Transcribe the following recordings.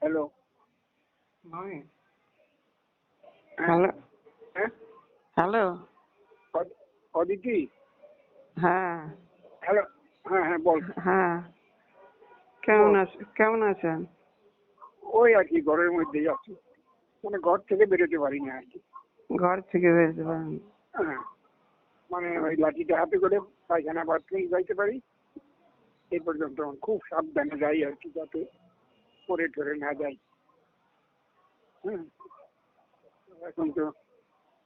Hello. নয়। হ্যাঁ hello. হ্যাঁ হ্যালো। অদিতি। হ্যাঁ। হ্যালো। হ্যাঁ হ্যাঁ বল। হ্যাঁ, বল। কেমন আছেন? ওই আর কি ঘরের মধ্যেই আছি, মানে ঘর থেকে বেরোতে পারি না আর কি। ঘর থেকে বেরোতে পারেন? হ্যাঁ, মানে ওই লাঠিটা হাতে করে পায়খানা বাথরুম যাইতে পারি এই পর্যন্ত। খুব সাবধানে যাই আর কি, যাতে পরে টরে না যাই। হ্যাঁ, এখন তো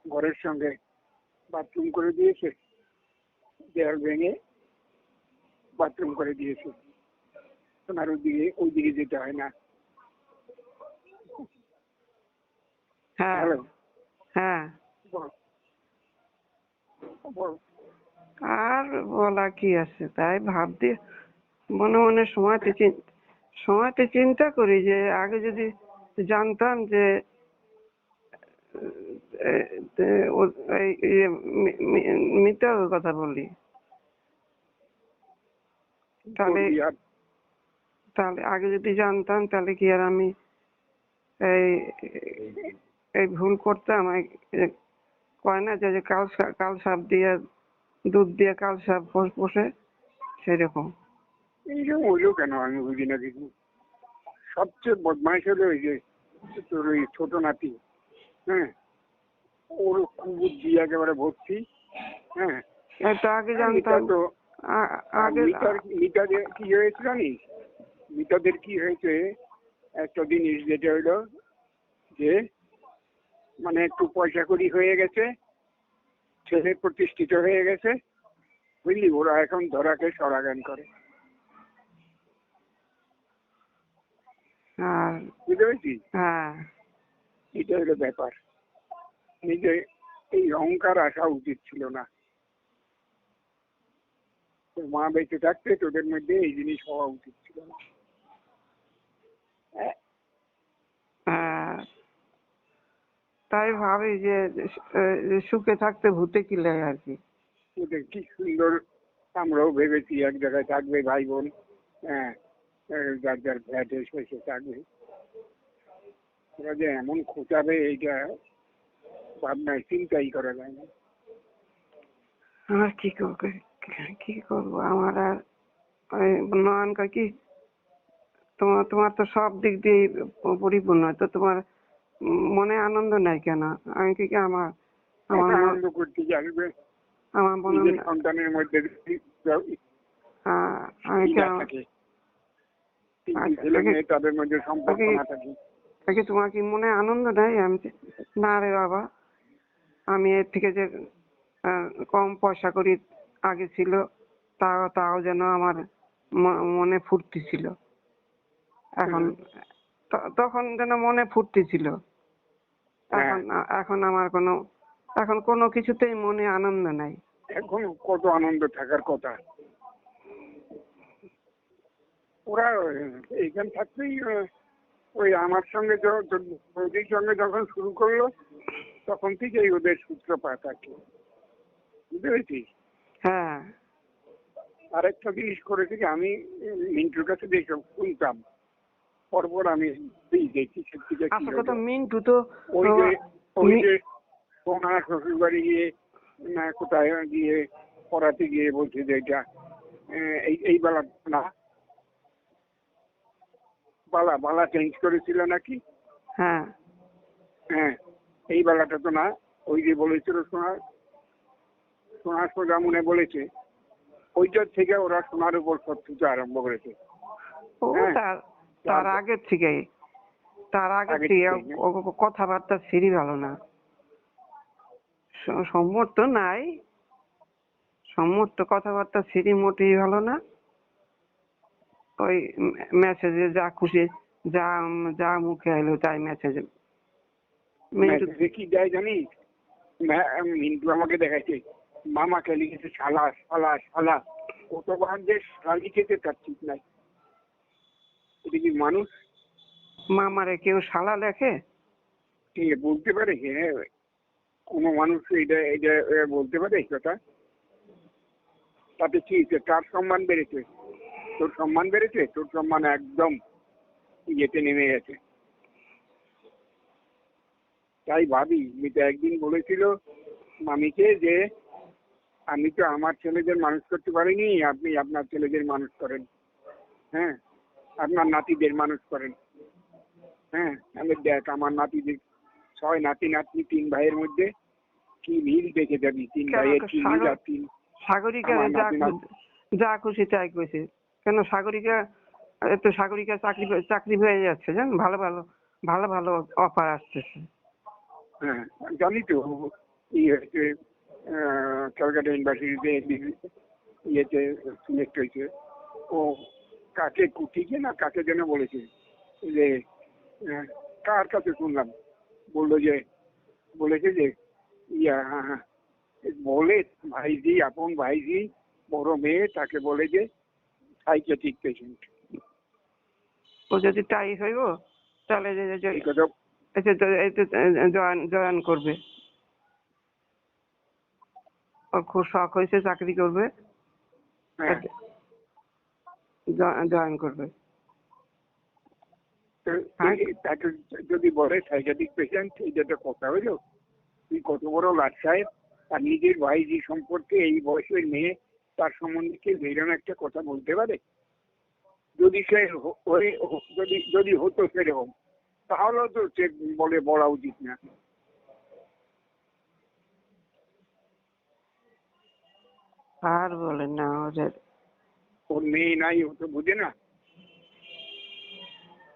ঘরের সঙ্গে বাথরুম করে দিয়েছে, দেয়াল ভেঙে বাথরুম করে দিয়েছে, আর ওইদিকে যেতে হয় না। হ্যাঁ। হ্যালো। হ্যাঁ। বল বল। আর বলা কি আছে, তাই ভাবতে মনে মনে সময়তে চিন্তা করি যে আগে যদি জানতাম যে মিথ্যার কথা বলি, তাহলে আগে যদি জানতাম তাহলে কি আর আমি এই এই ভুল করতাম? কয় না যে কাল সাপ দিয়ে দুধ দিয়ে কাল সাপ পোষে, সেরকম। এইসব হইলো কেন আমি বুঝি না কিছু। সবচেয়ে বদমাইশ হলো ওই যে তোর ওই ছোট নাতি। হ্যাঁ, ওর কুবুদ্ধি একেবারে ভর্তি। হ্যাঁ, এটা আগে মিতা জানতাম। তো আগে মিতাদের কি হয়েছে জানিস? মিতাদের কি হয়েছে একটা জিনিস, যেটা হইলো যে মানে একটু পয়সা কড়ি হয়ে গেছে, ছেলে প্রতিষ্ঠিত হয়ে গেছে, বুঝলি, ওরা এখন ধরাকে সরাগান করে। আর বুঝতে পেরেছিস? হ্যাঁ, এটা হলো ব্যাপার। নিজে এই অহংকার আসা উচিত ছিল না। তোর মা বেঁচে থাকতে তোদের মধ্যে এই জিনিস হওয়া উচিত ছিল না। তাই ভাবি যে সুখে থাকতে ভূতে কিলাই আর কি। ওদের কি সুন্দর, আমরাও ভেবেছি এক জায়গায় থাকবে ভাই বোন। হ্যাঁ, যার যার ফ্ল্যাট এসে থাকবে। ওরা যে এমন খোঁচাবে এইটা ভাবনায় চিন্তাই করা যায় না। আমার কি করবো আমার আর নয়ন কি তোমার তো সব দিক দিয়ে পরিপূর্ণ, তো তোমার মনে আনন্দ নাই কেন? আমি কি আমার আমার আনন্দ করতে যাবে আমার মনে নিজের সন্তানের মধ্যে আমি থাকে, কিন্তু ছেলে মেয়ে তাদের মধ্যে সম্পর্ক না থাকে। তোমার কি মনে আনন্দ নাই? আমি না রে বাবা, আমি এর থেকে যে কম পয়সা করি আগে ছিল, তাও যেন আমার মনে ফুর্তি ছিল। এখন তখন যেন মনে ফুর্তি ছিল। এখন আমার এখন কোনো কিছুতেই মনে আনন্দ নাই। এখন কত আনন্দ থাকার কথা। ওরা এইখান থাকতেই ওই আমার সঙ্গে বৌদির সঙ্গে যখন শুরু করলো তখন থেকেই ওদের সূত্রপাত আর কি। বুঝতে পেরেছিস? হ্যাঁ। আরেকটা জিনিস করেছি কি, আমি মিন্টুর কাছে যেসব শুনতাম পরপর আমি দেখি আসল কথা মিন্টু তো ওই যে সোনা শ্বশুর বাড়ি গিয়ে না কোথায় গিয়ে পড়াতে গিয়ে বলছে যে এটা এই বেলা না, বালা চেঞ্জ করেছিল নাকি। হ্যাঁ হ্যাঁ, এই বেলাটা তো না, ওই যে বলেছিল সোনা সোজা মনে বলেছে, ওইটার থেকে ওরা সোনার উপর শত্রুতা আরম্ভ করেছে। তার আগের থেকে কথাবার্তা সিরি ভালো না, সম্মত নাই, সম্মত কথাবার্তা সিরি মোটেই ভালো না। ওই মেসেজে যা খুশি যা মুখে এলো তাই মেসেজে কি দেয় জানিস? মিন্টু আমাকে দেখাচ্ছে, মামাকে লিখেছে শালা শালা শালা, কতবার যে শালা লিখেছে তার ঠিক নাই। এটা কি মানুষ? মামারে কেউ শালা লেখে? বলতে পারে? হ্যাঁ, কোনো মানুষ এটা এটা বলতে পারে এই কথা? তাতে কি তার সম্মান বেড়েছে? তোর সম্মান বেড়েছে? তোর সম্মান একদম ইয়েতে নেমে গেছে। তাই ভাবি মিতা একদিন বলেছিল মামিকে যে আমি তো আমার ছেলেদের মানুষ করতে পারিনি, আপনি আপনার ছেলেদের মানুষ করেন, হ্যাঁ আপনার নাতিদের মানুষ করেন। হ্যাঁ আমি দেখ আমার নাতিদের 6 নাতি নাতনি 3 ভাইয়ের মধ্যে কি মিল দেখে যাবি, 3 কেন ভাইয়ের কি মিল আর 3 সাগরিকা আমার যা নাতি নাতি। যা খুশি তাই কইছে। কেন সাগরিকা তো সাগরিকা চাকরি হয়ে যাচ্ছে জান, ভালো ভালো ভালো ভালো অফার আসতেছে। হ্যাঁ জানি তো ই হয়েছে ক্যালকাটা ইউনিভার্সিটিতে ইয়েতে সিলেক্ট হয়েছে। ও কাকে কুটিকে না কাকে যেন বলেছে যে কার কাছে শুনলাম বলেছে যে ইয়া বলে ভাইজি আপন ভাইজি বড় মেয়ে তাকে বলে যে সাইকিয়াট্রিক পেশেন্ট। ও যদি তাই হইব তাহলে এই কথা জয়েন করবে। ওর খুব শখ হয়েছে চাকরি করবে, হ্যাঁ জয়েন করবে। তাকে যদি বলে সাইকিয়াট্রিক পেশেন্ট, এটা তো কথা হইলো। তুই কত বড় লাট সাহেব, আর নিজের ভাইজি সম্পর্কে এই বয়সের মেয়ে তার সম্বন্ধে কি এরকম একটা কথা বলতে পারে? যদি সে যদি হতো সেরকম তাহলেও তো সে বলা উচিত না। আর বলেন না, ওর মেয়ে নাই, ও তো বুঝে না।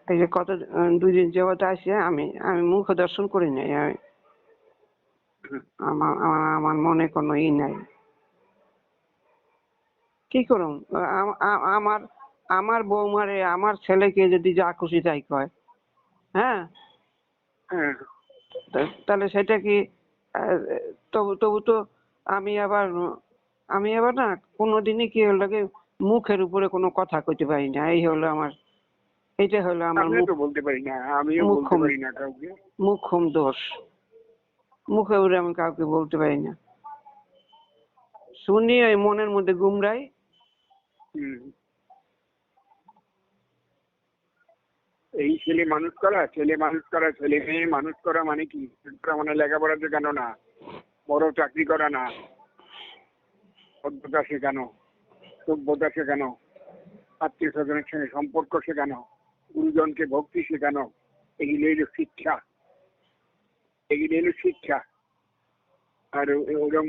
এই যে কত 2 দিন যাবত আসে আমি আমি মুখ দর্শন করি নাই। আমার আমার আমার মনে কোনো ই নাই। কি করুম, আমার আমার বৌমারে আমার ছেলেকে যদি যা খুশি তাই কয়, হ্যাঁ হ্যাঁ তাহলে সেটা কি তবু তবু তো আমি আবার না কোনোদিনই কি হলো কি মুখের উপরে কোনো কথা কইতে পারি না। এই হলো আমার, এটা হলো আমার আমিও তো বলতে পারি না, আমিও বলতে পারি না কাউকে। মুখ্যম দোষ। মুখে উড়ে আমি কাউকে বলতে পারি না, শুনি ওই মনের মধ্যে গুমরাই। এই ছেলে মানুষ করা ছেলে মেয়ে মানুষ করা মানে কি? মানে লেখাপড়া শেখানো না, বড় চাকরি করা না, সভ্যতা শেখানো, সভ্যতা শেখানো, আত্মীয় স্বজনের সঙ্গে সম্পর্ক শেখানো, গুরুজনকে ভক্তি শেখানো, এগুলো হলো শিক্ষা। এগুলো হলো শিক্ষা। আর ওরকম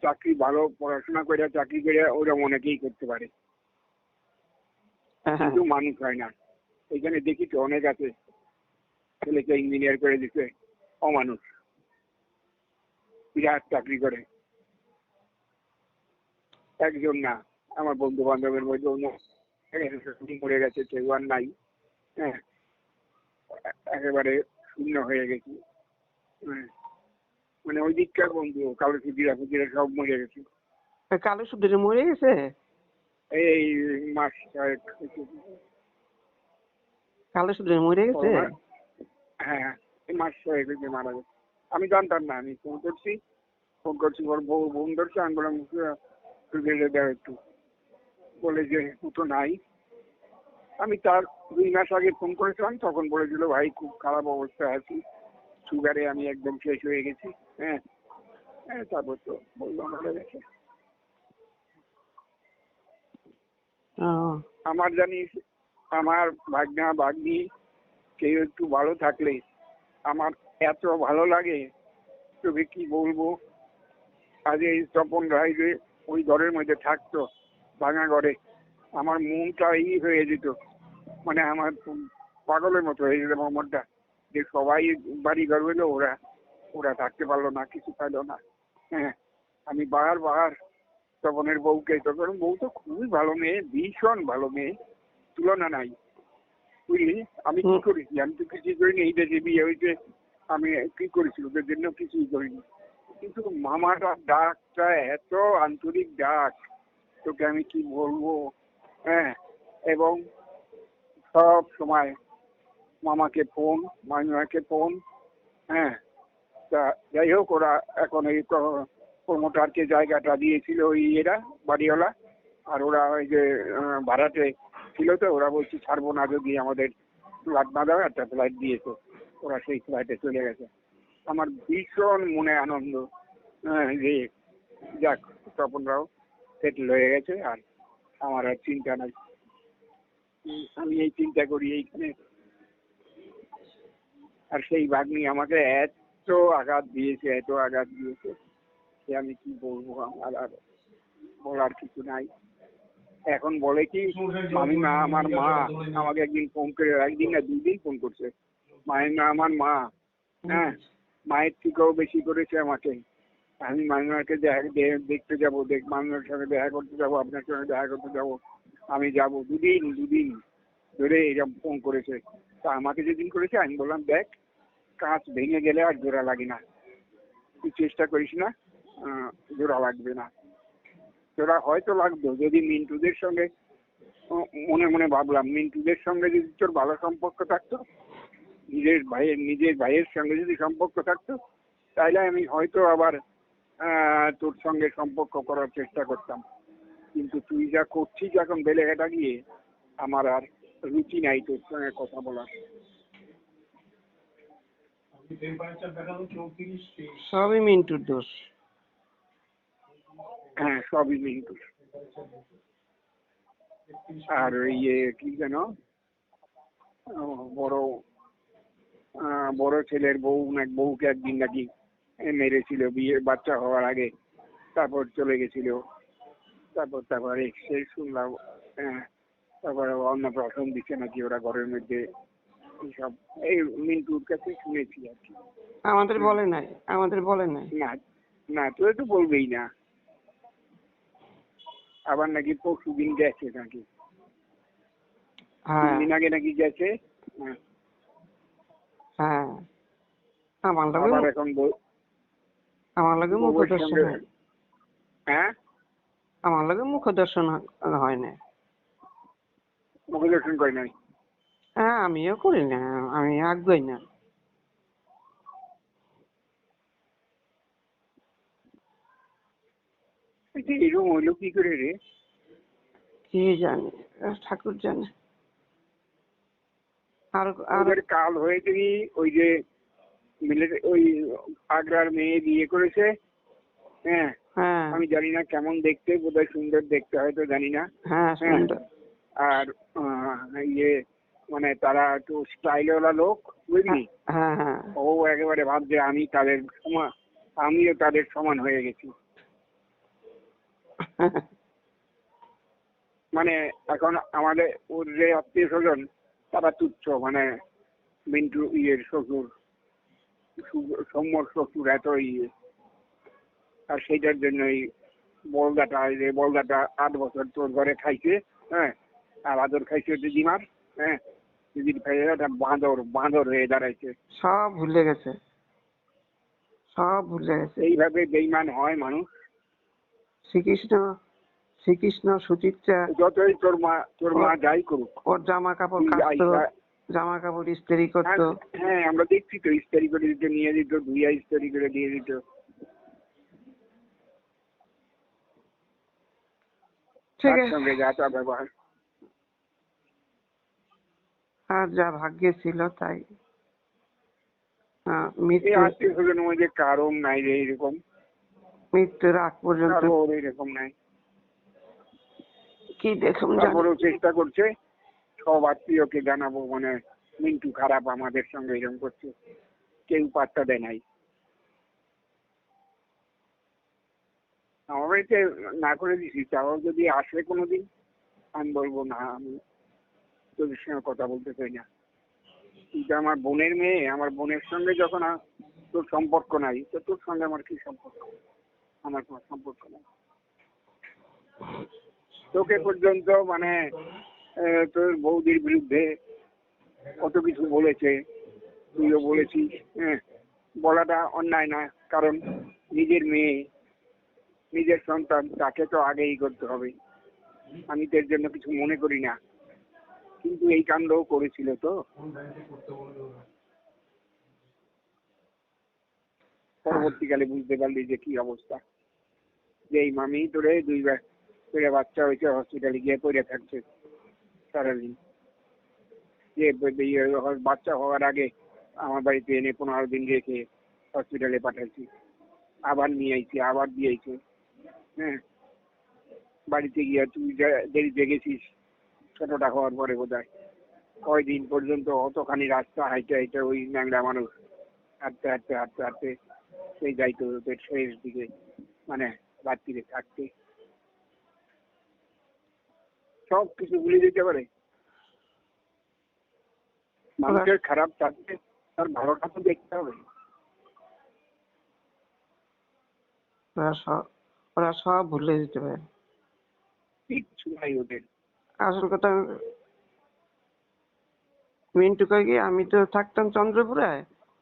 চাকরি, ভালো পড়াশোনা করে চাকরি করে ওরকম অনেকেই করতে পারে, কিন্তু মানুষ হয় না। এখানে দেখি তো অনেক আছে ছেলেকে ইঞ্জিনিয়ার করে দিচ্ছে, অমানুষ, বিরাট চাকরি করে। একজন না, আমার বন্ধু বান্ধবের মধ্যে মরে গেছে, কেউ আর নাই। হ্যাঁ একেবারে শূন্য হয়ে গেছি। মানে ওই দিককার বন্ধু কালো সুদিরা ফুদিরা সব মরে গেছে। কালো সুদিরে মরে গেছে এই মাস কালো সুদিরে মরে গেছে। হ্যাঁ এই মাস হয়ে গেছে, মারা গেছে। আমি জানতাম না, আমি ফোন করছি ওর বোন ধরছে, আমি বললাম দেয় একটু, বলে যে ও তো নাই। আমি তার 2 মাস আগে ফোন করেছিলাম, তখন বলেছিল ভাই খুব খারাপ অবস্থায় আছি, সুগারে আমি একদম শেষ হয়ে গেছি। হ্যাঁ তারপর তো বললাম মারা গেছে। আমার জানিস আমার ভাগনা ভাগ্নি কেউ একটু ভালো থাকলে আমার এত ভালো লাগে, তোকে কি বলবো। আজ এই তপন রায় যে ওই ঘরের মধ্যে থাকতো, ভাঙা ঘরে, আমার মনটা হয়ে যেত, মানে আমার পাগলের মতো হয়ে যেত আমার মনটা, যে সবাই বাড়ি ঘর হইলো, ওরা থাকতে পারলো না, কিছু পাইলো না। হ্যাঁ আমি বারবার তপনের বউকে, তখন বউ তো খুবই ভালো মেয়ে, ভীষণ ভালো মেয়ে, তুলনা নাই, বুঝলি। আমি কি করেছি? আমি তো কিছুই করিনি, এই দেশে বিয়ে হয়েছে, আমি কি করেছি? ওদের জন্য কিছুই করিনি। কিন্তু মামাটা ডাকটা এত আন্তরিক ডাক, তোকে আমি কি বলবো। হ্যাঁ এবং সব সময় মামাকে ফোন, মামিমাকে ফোন। হ্যাঁ তা যাই হোক, ওরা এখন এই প্রমোটারকে জায়গাটা দিয়েছিল ওই এরা বাড়িওয়ালা, আর ওরা ওই যে ভাড়াতে ছিল, তো ওরা বলছে ছাড়বো না যদি আমাদের ফ্ল্যাট না দেওয়া, একটা ফ্ল্যাট দিয়েছে, ওরা সেই ফ্ল্যাটে চলে গেছে। আমার ভীষণ মনে আনন্দ যে যাক তপনরাও সেটেল হয়ে গেছে, আর আমার আর চিন্তা নাই। আমি এই চিন্তা করি এইখানে, আর সেই ভাগ্নি আমাকে এত আঘাত দিয়েছে, এত আঘাত দিয়েছে যে আমি কি বলবো, আমার আর বলার কিছু নাই। এখন বলে কি মামিমা, আমার মা আমাকে একদিন ফোন করে, একদিন না 2 দিন ফোন করছে, মামিমা আমার মা, হ্যাঁ মায়ের থেকেও বেশি করেছে আমাকে। আমি মামিমাকে দেখতে যাবো, মামিমার সঙ্গে দেখা করতে যাবো, আপনার সঙ্গে দেখা করতে যাবো, আমি যাবো। 2 দিন ধরে এরকম ফোন করেছে। তা আমাকে যেদিন করেছে আমি বললাম, দেখ কাঁচ ভেঙে গেলে আর জোড়া লাগে না, তুই চেষ্টা করিস না, জোড়া লাগবে না। জোড়া হয়তো লাগতো যদি মিন্টুদের সঙ্গে, মনে মনে ভাবলাম মিন্টুদের সঙ্গে যদি তোর ভালো সম্পর্ক থাকতো, নিজের ভাইয়ের সঙ্গে যদি সম্পর্ক থাকতো, তাহলে আমি হয়তো আবার তোর সঙ্গে সম্পর্ক করার চেষ্টা করতাম। কিন্তু তুই যা করছিস এখন বেলেঘাটা গিয়ে, আমার আর রুচি নাই তোর সঙ্গে কথা বলার। সবই মিন্টুর দোষ। হ্যাঁ সবই মিন্টুর। আর ইয়ে কি যেন বড় ছেলের বউকে একদিন নাকি মেরেছিল বিয়ে বাচ্চা হওয়ার আগে, তারপর চলে গেছিল, তারপর সে শুনলাম তারপরে অন্নপ্রাশন দিচ্ছে নাকি ওরা ঘরের মধ্যে, এইসব এই মিন্টুর কাছে শুনেছি আর কি। আমাদের বলে নাই। না না, তুই তো বলবেই না। আবার নাকি পরশুদিন গেছে নাকি, 3 দিন আগে নাকি গেছে। হ্যাঁ আমার আবার এখন মুখ দর্শন, হ্যাঁ আমার লগে মুখ দর্শন হয় না। মুখ দর্শন করে নাই। হ্যাঁ আমিও করি না, আমি আগ্রহী না। এরকম হইলো কি করে রে? কি জানি, ঠাকুর জানে। আর কাল হয়েছে কি, ওই যে ওই আগ্রার মেয়ে বিয়ে করেছে, হ্যাঁ আমি জানি না কেমন দেখতে, বোধহয় সুন্দর দেখতে, হয়তো জানি না। আর ইয়ে মানে তারা একটু স্টাইলওয়ালা লোক, বুঝলি, ও একেবারে ভাবছে আমিও তাদের সমান হয়ে গেছি। মানে এখন আমাদের ওর যে আত্মীয় স্বজন তারা তুচ্ছ, মানে মিন্টু ইয়ের শ্বশুর, সৌম্যর শ্বশুর এত ইয়ে, আর সেইটার জন্যই বলদাটা 8 বছর তোর ঘরে খাইছে, হ্যাঁ, আর আদর খাইছে দিদিমার, হ্যাঁ, দিদির খাইছে একটা বাঁদর হয়ে দাঁড়াইছে। সব ভুলে গেছে। এইভাবে বেইমান হয় মানুষ। শ্রীকৃষ্ণ সুচিত্রা যতই তোর মা যাই করুক, ওর জামা কাপড় ইস্ত্রি করতো। হ্যাঁ আমরা দেখছি তো, ইস্ত্রি করে দিতে নিয়ে দিত, ধুইয়া ইস্ত্রি করে দিয়ে দিত। তার সঙ্গে যা তা ব্যবহার, আর যা ভাগ্যে ছিল তাই। আত্মীয় স্বজনের মধ্যে কারণ নাই রে এরকম, মৃত্যুর আগ পর্যন্ত এরকম নাই। কি দেখুন, তারপরেও চেষ্টা করছে সব আত্মীয়কে জানাবো, মানে মিন্টু খারাপ, আমাদের সঙ্গে এরকম করছে, কেউ পাত্তা দেয় নাই। আমার বাড়িতে না করে দিছি, তাও যদি আসে কোনোদিন আমি বলবো না, আমি তোদের সঙ্গে কথা বলতে চাই না। কিন্তু আমার বোনের মেয়ে, আমার বোনের সঙ্গে যখন তোর সম্পর্ক নাই, তো তোর সঙ্গে আমার কি সম্পর্ক? আমার কোনো সম্পর্ক নাই। তোকে পর্যন্ত মানে তোর বৌদির বিরুদ্ধে কত কিছু বলেছে, তুইও বলেছিস, হ্যাঁ, বলাটা অন্যায় না, কারণ নিজের মেয়ে, নিজের সন্তান, তাকে তো আগেই করতে হবে। আমি তো এর জন্য কিছু মনে করি না, কিন্তু এই কাণ্ডও করেছিল তো। পরবর্তীকালে বুঝতে পারলি যে কি অবস্থা, যে এই মামি তোরে 2 বাচ্চা হয়েছে, হসপিটালে গিয়ে পড়ে থাকছে সারাদিন। যে বাচ্চা হওয়ার আগে আমার বাড়িতে এনে 15 দিন রেখে হসপিটালে পাঠাইছি, আবার নিয়ে আইছি, আবার দিয়ে আইছে। হ্যাঁ, বাড়িতে গিয়া তুই দেরিতে গেছিস ছোটটা হওয়ার পরে বোধহয়, কয়দিন পর্যন্ত অতখানি রাস্তা হাইটে হাইটে ওই ন্যাংরা মানুষ হাঁটতে হাঁটতে হাঁটতে হাঁটতে সেই যাইতে হতো শেষ দিকে, মানে রাত্রিরে থাকতে। সব কিছু ভুলে যেতে পারে। মানুষের খারাপ থাকতে তার ভালোটা তো দেখতে হবে। ওরা সব ভুলে যেতে পারে। কিচ্ছু নাই ওদের। আসল কথা, মিন্টু কয় কি, আমি তো থাকতাম চন্দ্রপুরে,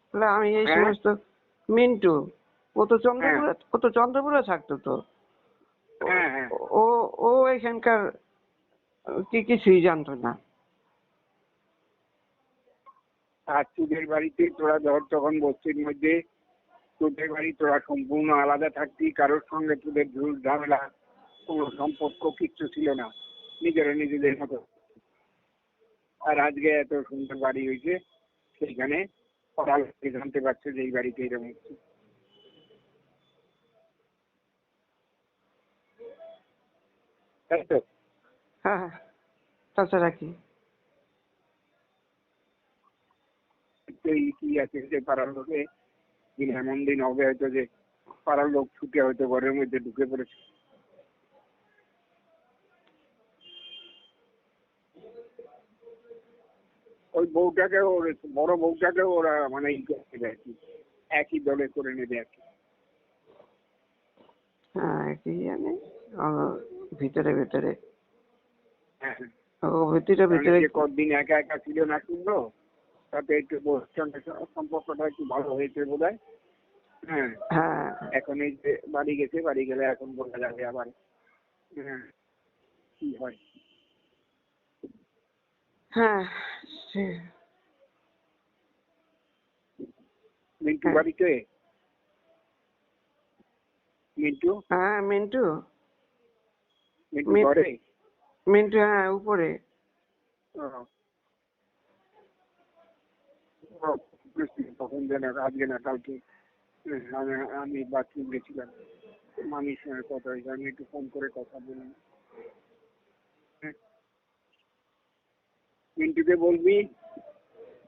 তাহলে আমি এই হ্যাঁ সমস্ত মিন্টু, হ্যাঁ ও তো চন্দ্রপুরে থাকতো তো, হ্যাঁ হ্যাঁ ও ও এখানকার কিছুই জানতো না। আর তোদের বাড়িতে তোরা ধর তখন বস্তির মধ্যে, তোদের বাড়ি তোরা সম্পূর্ণ আলাদা থাকতি, কারোর সঙ্গে তোদের ঝুল ঝামেলা কোনো সম্পর্ক কিচ্ছু ছিল না, নিজেরা নিজেদের মতো। আর আজকে এত সুন্দর বাড়ি হয়েছে, সেইখানে ওরা লোকে জানতে পারছে যে এই বাড়িতে এরকম হচ্ছে। তাই তো? হ্যাঁ হ্যাঁ, তাছাড়া কি? এই কি আছে যে পাড়ার লোকে দিন এমন দিন হবে হয়তো যে পাড়ার লোক ছুটে হয়তো ঘরের মধ্যে ঢুকে পড়েছে। ওই বউটাকে, ওর বড় বউটাকে ওরা মানে ই করে নেবে আর কি, একই দলে করে নেবে আর কি। হ্যাঁ, কি জানি, ভিতরে ভিতরে, হ্যাঁ হ্যাঁ। ও ভিতরে কারণ ভিতরে। যে কদিন একা একা ছিল না শুনলো, তাতে একটু বউর সঙ্গে সম্পর্কটা একটু ভালো হয়েছে বোধ হয়। হ্যাঁ, হ্যাঁ এখন এই যে বাড়ি গেছে, বাড়ি গেলে এখন বোঝা যাবে আবার হ্যাঁ কি হয়। হ্যাঁ মিন্টু হ্যাঁ বাড়িতে? মিন্টু? হ্যাঁ, মিন্টু মিন্টু ঘরে? মিন্টু হ্যাঁ, উপরে। ও, ও, তখন যেন আজকে না কালকে আমি বাথরুম গেছিলাম, মামির সঙ্গে কথা হয়েছে, আমি একটু ফোন করে কথা বলি। মিন্টুকে বলবি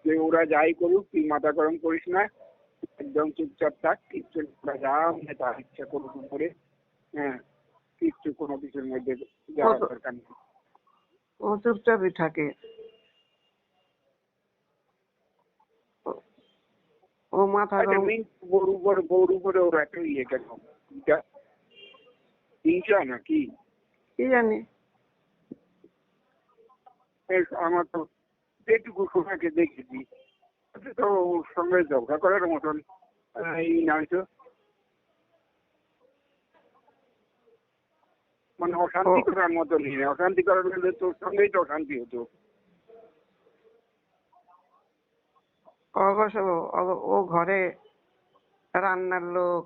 যে ওরা যাই করুক, তুই মাথা গরম করিস না, একদম চুপচাপ থাক, কিচ্ছু ওরা যা মানে তার ইচ্ছা করুক করে। হ্যাঁ, কিচ্ছু কোনো কিছুর মধ্যে যাওয়ার দরকার নেই। ও চুপচাপই থাকে। ও মাথা আচ্ছা, গরম। মিন্টু বউর উপরে ওরা একটা ইয়ে কেন, এটা হিংসা নাকি? কি জানি। আমার তো যেটুকু সোনাকে দেখেছি, তো ওর সঙ্গে ঝগড়া করার মতন এই নয় তো, মানে অশান্তি করার মতো নেই। অশান্তি করার হলে তোর সঙ্গেই তো অশান্তি হতো। অবশ্য ও ঘরে রান্নার লোক,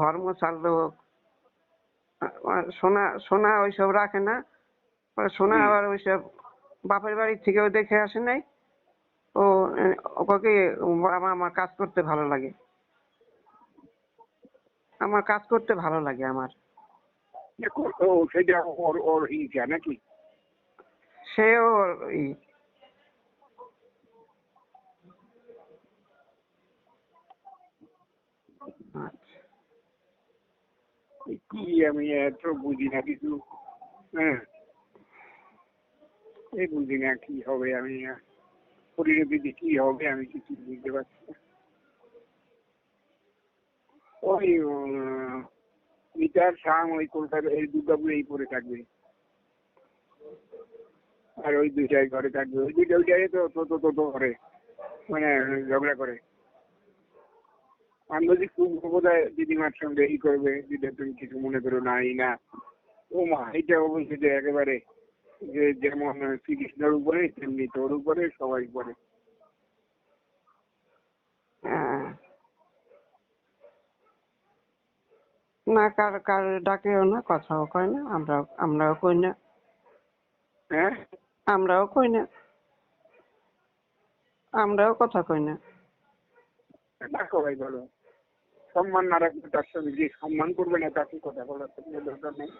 ঘর মোছার লোক, সোনা সোনা ওইসব রাখে না। সোনা হুম। আবার ওইসব বাপের বাড়ি থেকেও দেখে আসে নাই। ও ওকে, আমার কাজ করতে ভালো লাগে, আমার কাজ করতে ভালো লাগে আমার। ও সেটা ওর ওর হিংসা নাকি? সেও ই, আচ্ছা। কি আমি এত বুঝি না কিছু। হ্যাঁ, এই বুঝি না কি হবে, আমি পরিণতি কি হবে আমি কিছু বুঝতে পারছি না। ওই মিটার সাং ওই কলকাতা এই দুর্গাপুরে এই পরে থাকবে, আর ওই দুইটাই ঘরে থাকবে। ওই দুইটা ওই জায়গায় তো তো তো তো করে, মানে ঝগড়া করে। আমি বলছি খুব বোধহয় দিদিমার সঙ্গে ই করবে, দিদি তুমি কিছু মনে করো না, এই না। ও মা, এইটাও বলছে যে একেবারে যে যেমন শ্রীকৃষ্ণের উপরে তেমনি তোর উপরে সবাই উপরে। হ্যাঁ, না কার কার ডাকেও না, কথাও কয় না, আমরাও কই না, হ্যাঁ, আমরাও কই না, আমরাও কথা কই না। না করাই ভালো। সম্মান না রাখলে তার সঙ্গে যে সম্মান করবে না তাকে কথা বলার তো কোনো দরকার নেই।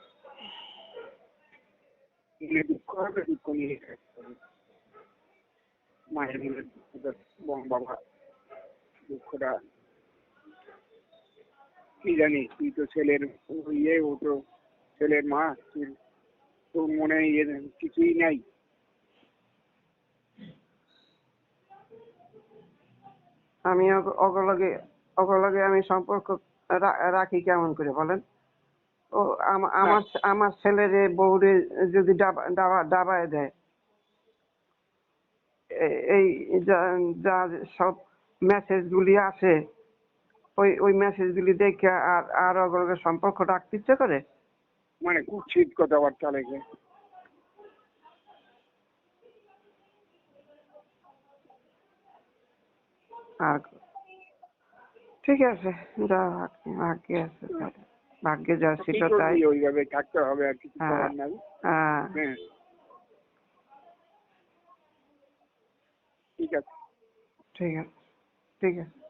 নিয়ে দুঃখ হবে, দুঃখ নিয়ে থাকতে হবে। মায়ের মনে বাবা দুঃখটা কি জানি, তুই তো ছেলের ইয়ে, ও তো ছেলের মা, তোর মনে ইয়ে কিছুই নাই। আমি অগলগে আমি সম্পর্ক রাখি কেমন করে বলেন? ও আমার আমার ছেলেরে বউরে যদি ডাবায় দেয়, এই যা যা সব মেসেজ গুলি আসে, ওই মেসেজ গুলি দেখে আর অগলগে সম্পর্ক রাখতে ইচ্ছে করে। মানে কুৎসিত কথাবার্তা লেগে। আর ঠিক আছে, যা ভাগ্যে আছে, ভাগ্যে যা ছিল তাই। ওইভাবে থাকতে হবে, আর কিছু হ্যাঁ, করার নাই। হ্যাঁ, হ্যাঁ, ঠিক আছে। ঠিক আছে, ঠিক আছে।